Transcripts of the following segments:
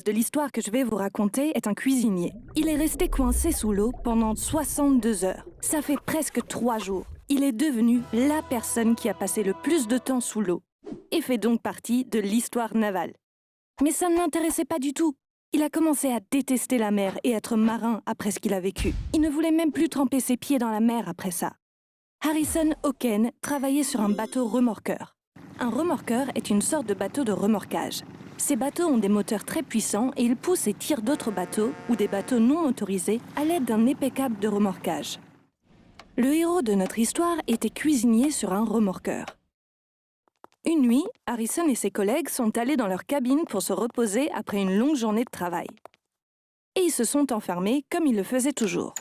protagoniste de l'histoire que je vais vous raconter est un cuisinier. Il est resté coincé sous l'eau pendant 62 heures. Ça fait presque 3 jours. Il est devenu la personne qui a passé le plus de temps sous l'eau et fait donc partie de l'histoire navale. Mais ça ne l'intéressait pas du tout. Il a commencé à détester la mer et être marin après ce qu'il a vécu. Il ne voulait même plus tremper ses pieds dans la mer après ça. Harrison Hocken travaillait sur un bateau remorqueur. Un remorqueur est une sorte de bateau de remorquage. Ces bateaux ont des moteurs très puissants et ils poussent et tirent d'autres bateaux ou des bateaux non motorisés à l'aide d'un épais câble de remorquage. Le héros de notre histoire était cuisinier sur un remorqueur. Une nuit, Harrison et ses collègues sont allés dans leur cabine pour se reposer après une longue journée de travail. Et ils se sont enfermés comme ils le faisaient toujours.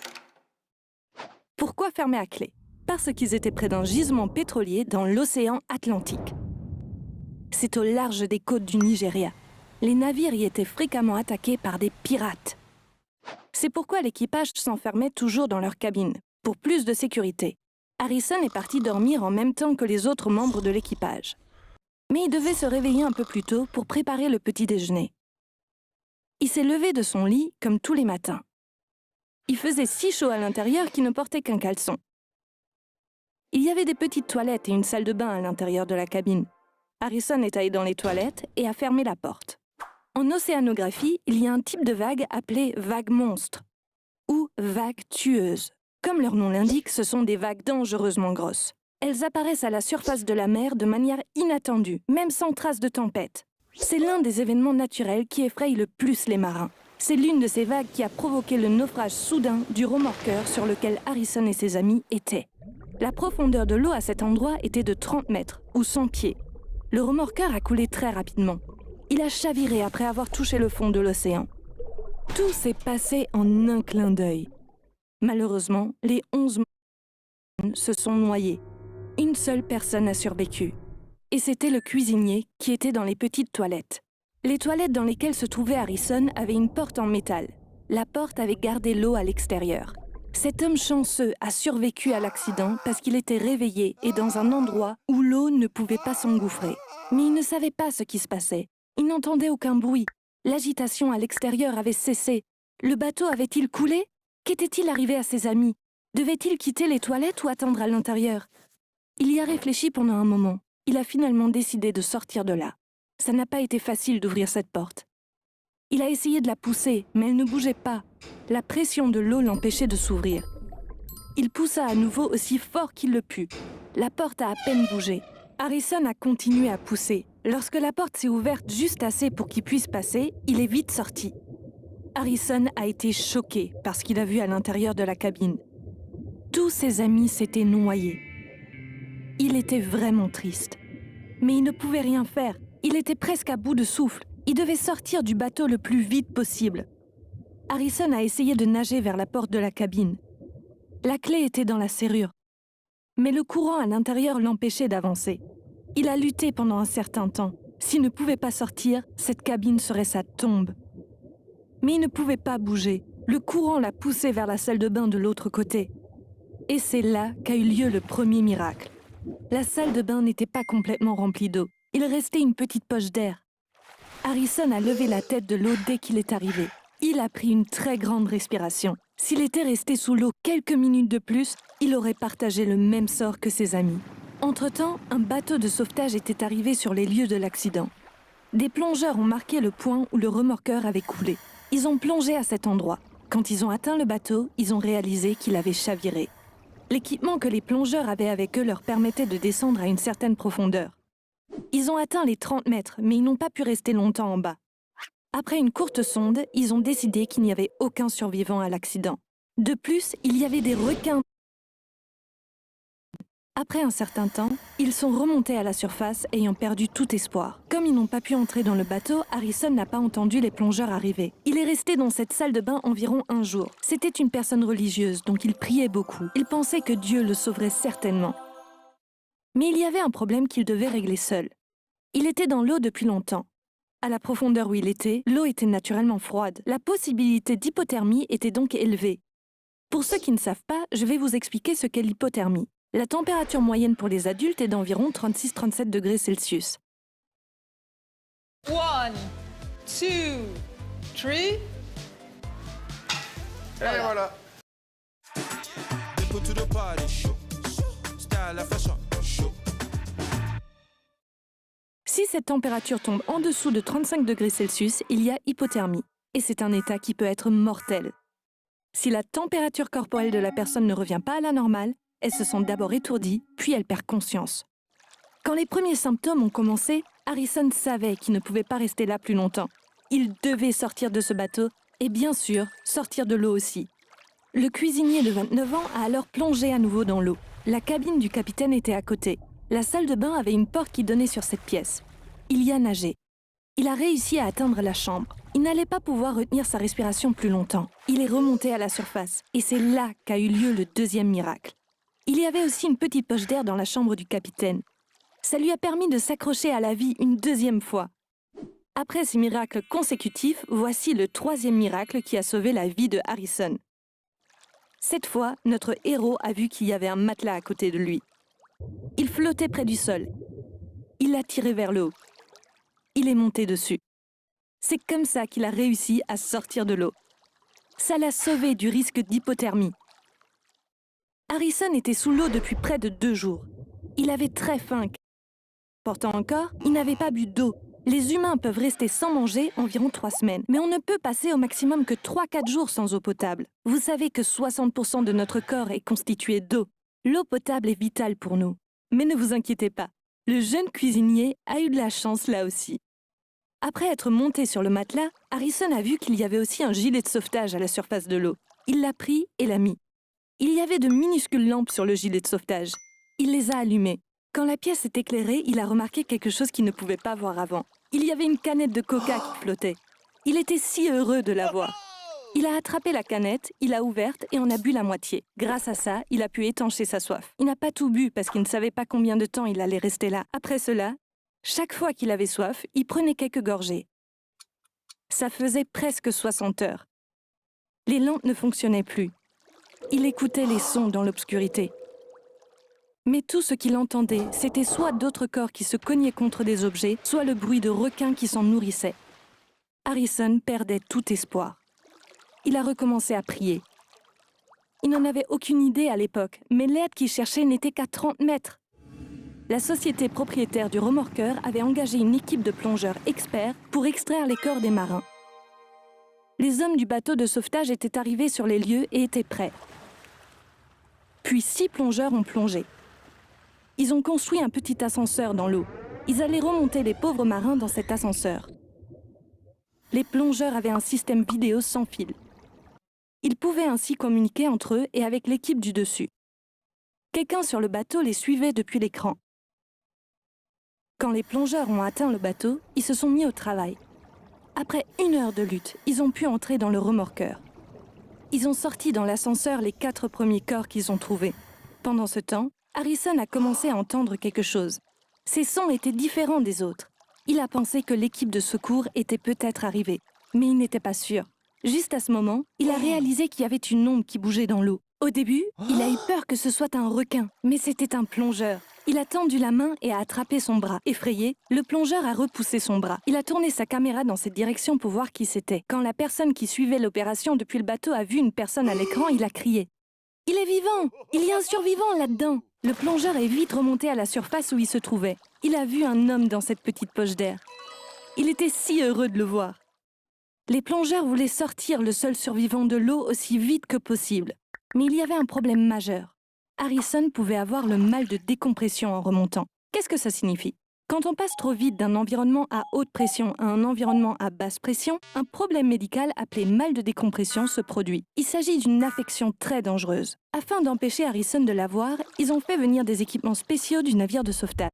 Pourquoi fermer à clé? Parce qu'ils étaient près d'un gisement pétrolier dans l'océan Atlantique. C'est au large des côtes du Nigeria. Les navires y étaient fréquemment attaqués par des pirates. C'est pourquoi l'équipage s'enfermait toujours dans leur cabine, pour plus de sécurité. Harrison est parti dormir en même temps que les autres membres de l'équipage. Mais il devait se réveiller un peu plus tôt pour préparer le petit déjeuner. Il s'est levé de son lit comme tous les matins. Il faisait si chaud à l'intérieur qu'il ne portait qu'un caleçon. Il y avait des petites toilettes et une salle de bain à l'intérieur de la cabine. Harrison est allé dans les toilettes et a fermé la porte. En océanographie, il y a un type de vague appelée vague monstre ou vague tueuse. Comme leur nom l'indique, ce sont des vagues dangereusement grosses. Elles apparaissent à la surface de la mer de manière inattendue, même sans trace de tempête. C'est l'un des événements naturels qui effraie le plus les marins. C'est l'une de ces vagues qui a provoqué le naufrage soudain du remorqueur sur lequel Harrison et ses amis étaient. La profondeur de l'eau à cet endroit était de 30 mètres, ou 100 pieds. Le remorqueur a coulé très rapidement. Il a chaviré après avoir touché le fond de l'océan. Tout s'est passé en un clin d'œil. Malheureusement, les 11 se sont noyés. Une seule personne a survécu. Et c'était le cuisinier qui était dans les petites toilettes. Les toilettes dans lesquelles se trouvait Harrison avaient une porte en métal. La porte avait gardé l'eau à l'extérieur. Cet homme chanceux a survécu à l'accident parce qu'il était réveillé et dans un endroit où l'eau ne pouvait pas s'engouffrer. Mais il ne savait pas ce qui se passait. Il n'entendait aucun bruit. L'agitation à l'extérieur avait cessé. Le bateau avait-il coulé? Qu'était-il arrivé à ses amis? Devait-il quitter les toilettes ou attendre à l'intérieur? Il y a réfléchi pendant un moment. Il a finalement décidé de sortir de là. Ça n'a pas été facile d'ouvrir cette porte. Il a essayé de la pousser, mais elle ne bougeait pas. La pression de l'eau l'empêchait de s'ouvrir. Il poussa à nouveau aussi fort qu'il le put. La porte a à peine bougé. Harrison a continué à pousser. Lorsque la porte s'est ouverte juste assez pour qu'il puisse passer, il est vite sorti. Harrison a été choqué par ce qu'il a vu à l'intérieur de la cabine. Tous ses amis s'étaient noyés. Il était vraiment triste. Mais il ne pouvait rien faire. Il était presque à bout de souffle. Il devait sortir du bateau le plus vite possible. Harrison a essayé de nager vers la porte de la cabine. La clé était dans la serrure. Mais le courant à l'intérieur l'empêchait d'avancer. Il a lutté pendant un certain temps. S'il ne pouvait pas sortir, cette cabine serait sa tombe. Mais il ne pouvait pas bouger. Le courant l'a poussé vers la salle de bain de l'autre côté. Et c'est là qu'a eu lieu le premier miracle. La salle de bain n'était pas complètement remplie d'eau. Il restait une petite poche d'air. Harrison a levé la tête de l'eau dès qu'il est arrivé. Il a pris une très grande respiration. S'il était resté sous l'eau quelques minutes de plus, il aurait partagé le même sort que ses amis. Entre-temps, un bateau de sauvetage était arrivé sur les lieux de l'accident. Des plongeurs ont marqué le point où le remorqueur avait coulé. Ils ont plongé à cet endroit. Quand ils ont atteint le bateau, ils ont réalisé qu'il avait chaviré. L'équipement que les plongeurs avaient avec eux leur permettait de descendre à une certaine profondeur. Ils ont atteint les 30 mètres, mais ils n'ont pas pu rester longtemps en bas. Après une courte sonde, ils ont décidé qu'il n'y avait aucun survivant à l'accident. De plus, il y avait des requins. Après un certain temps, ils sont remontés à la surface, ayant perdu tout espoir. Comme ils n'ont pas pu entrer dans le bateau, Harrison n'a pas entendu les plongeurs arriver. Il est resté dans cette salle de bain environ un jour. C'était une personne religieuse, donc il priait beaucoup. Il pensait que Dieu le sauverait certainement. Mais il y avait un problème qu'il devait régler seul. Il était dans l'eau depuis longtemps. À la profondeur où il était, l'eau était naturellement froide. La possibilité d'hypothermie était donc élevée. Pour ceux qui ne savent pas, je vais vous expliquer ce qu'est l'hypothermie. La température moyenne pour les adultes est d'environ 36-37 degrés Celsius. 1, 2, 3. Et voilà. Si cette température tombe en dessous de 35 degrés Celsius, il y a hypothermie. Et c'est un état qui peut être mortel. Si la température corporelle de la personne ne revient pas à la normale, elle se sent d'abord étourdie, puis elle perd conscience. Quand les premiers symptômes ont commencé, Harrison savait qu'il ne pouvait pas rester là plus longtemps. Il devait sortir de ce bateau et bien sûr, sortir de l'eau aussi. Le cuisinier de 29 ans a alors plongé à nouveau dans l'eau. La cabine du capitaine était à côté. La salle de bain avait une porte qui donnait sur cette pièce. Il y a nagé. Il a réussi à atteindre la chambre. Il n'allait pas pouvoir retenir sa respiration plus longtemps. Il est remonté à la surface et c'est là qu'a eu lieu le deuxième miracle. Il y avait aussi une petite poche d'air dans la chambre du capitaine. Ça lui a permis de s'accrocher à la vie une deuxième fois. Après ces miracles consécutifs, voici le troisième miracle qui a sauvé la vie de Harrison. Cette fois, notre héros a vu qu'il y avait un matelas à côté de lui. Il flottait près du sol. Il l'a tiré vers le haut. Il est monté dessus. C'est comme ça qu'il a réussi à sortir de l'eau. Ça l'a sauvé du risque d'hypothermie. Harrison était sous l'eau depuis près de 2 jours. Il avait très faim. Pourtant encore, il n'avait pas bu d'eau. Les humains peuvent rester sans manger environ 3 semaines, mais on ne peut passer au maximum que 3-4 jours sans eau potable. Vous savez que 60% de notre corps est constitué d'eau. L'eau potable est vitale pour nous. Mais ne vous inquiétez pas, le jeune cuisinier a eu de la chance là aussi. Après être monté sur le matelas, Harrison a vu qu'il y avait aussi un gilet de sauvetage à la surface de l'eau. Il l'a pris et l'a mis. Il y avait de minuscules lampes sur le gilet de sauvetage. Il les a allumées. Quand la pièce est éclairée, il a remarqué quelque chose qu'il ne pouvait pas voir avant. Il y avait une canette de coca qui flottait. Il était si heureux de la voir. Il a attrapé la canette, il l'a ouverte et en a bu la moitié. Grâce à ça, il a pu étancher sa soif. Il n'a pas tout bu parce qu'il ne savait pas combien de temps il allait rester là. Après cela, chaque fois qu'il avait soif, il prenait quelques gorgées. Ça faisait presque 60 heures. Les lampes ne fonctionnaient plus. Il écoutait les sons dans l'obscurité. Mais tout ce qu'il entendait, c'était soit d'autres corps qui se cognaient contre des objets, soit le bruit de requins qui s'en nourrissaient. Harrison perdait tout espoir. Il a recommencé à prier. Il n'en avait aucune idée à l'époque, mais l'aide qu'il cherchait n'était qu'à 30 mètres. La société propriétaire du remorqueur avait engagé une équipe de plongeurs experts pour extraire les corps des marins. Les hommes du bateau de sauvetage étaient arrivés sur les lieux et étaient prêts. Puis 6 plongeurs ont plongé. Ils ont construit un petit ascenseur dans l'eau. Ils allaient remonter les pauvres marins dans cet ascenseur. Les plongeurs avaient un système vidéo sans fil. Ils pouvaient ainsi communiquer entre eux et avec l'équipe du dessus. Quelqu'un sur le bateau les suivait depuis l'écran. Quand les plongeurs ont atteint le bateau, ils se sont mis au travail. Après 1 heure de lutte, ils ont pu entrer dans le remorqueur. Ils ont sorti dans l'ascenseur les 4 premiers corps qu'ils ont trouvés. Pendant ce temps, Harrison a commencé à entendre quelque chose. Ces sons étaient différents des autres. Il a pensé que l'équipe de secours était peut-être arrivée, mais il n'était pas sûr. Juste à ce moment, il a réalisé qu'il y avait une ombre qui bougeait dans l'eau. Au début, il a eu peur que ce soit un requin, mais c'était un plongeur. Il a tendu la main et a attrapé son bras. Effrayé, le plongeur a repoussé son bras. Il a tourné sa caméra dans cette direction pour voir qui c'était. Quand la personne qui suivait l'opération depuis le bateau a vu une personne à l'écran, il a crié « Il est vivant! Il y a un survivant là-dedans !» Le plongeur est vite remonté à la surface où il se trouvait. Il a vu un homme dans cette petite poche d'air. Il était si heureux de le voir. Les plongeurs voulaient sortir le seul survivant de l'eau aussi vite que possible. Mais il y avait un problème majeur. Harrison pouvait avoir le mal de décompression en remontant. Qu'est-ce que ça signifie? Quand on passe trop vite d'un environnement à haute pression à un environnement à basse pression, un problème médical appelé mal de décompression se produit. Il s'agit d'une affection très dangereuse. Afin d'empêcher Harrison de l'avoir, ils ont fait venir des équipements spéciaux du navire de sauvetage.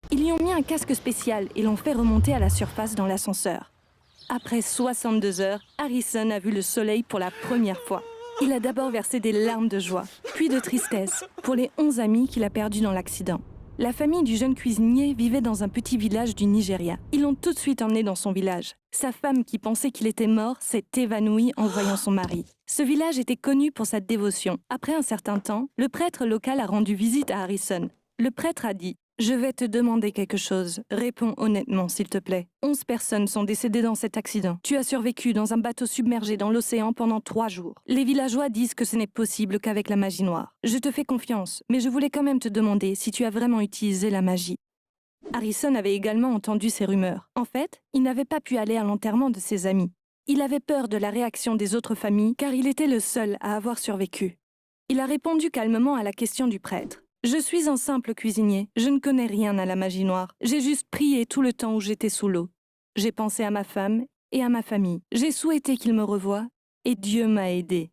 Ils lui ont mis un casque spécial et l'ont fait remonter à la surface dans l'ascenseur. Après 62 heures, Harrison a vu le soleil pour la première fois. Il a d'abord versé des larmes de joie, puis de tristesse, pour les 11 amis qu'il a perdus dans l'accident. La famille du jeune cuisinier vivait dans un petit village du Nigeria. Ils l'ont tout de suite emmené dans son village. Sa femme, qui pensait qu'il était mort, s'est évanouie en voyant son mari. Ce village était connu pour sa dévotion. Après un certain temps, le prêtre local a rendu visite à Harrison. Le prêtre a dit Je vais te demander quelque chose. Réponds honnêtement, s'il te plaît. 11 personnes sont décédées dans cet accident. Tu as survécu dans un bateau submergé dans l'océan pendant 3 jours. Les villageois disent que ce n'est possible qu'avec la magie noire. Je te fais confiance, mais je voulais quand même te demander si tu as vraiment utilisé la magie. Harrison avait également entendu ces rumeurs. En fait, il n'avait pas pu aller à l'enterrement de ses amis. Il avait peur de la réaction des autres familles car il était le seul à avoir survécu. Il a répondu calmement à la question du prêtre. Je suis un simple cuisinier, je ne connais rien à la magie noire. J'ai juste prié tout le temps où j'étais sous l'eau. J'ai pensé à ma femme et à ma famille. J'ai souhaité qu'ils me revoient et Dieu m'a aidé.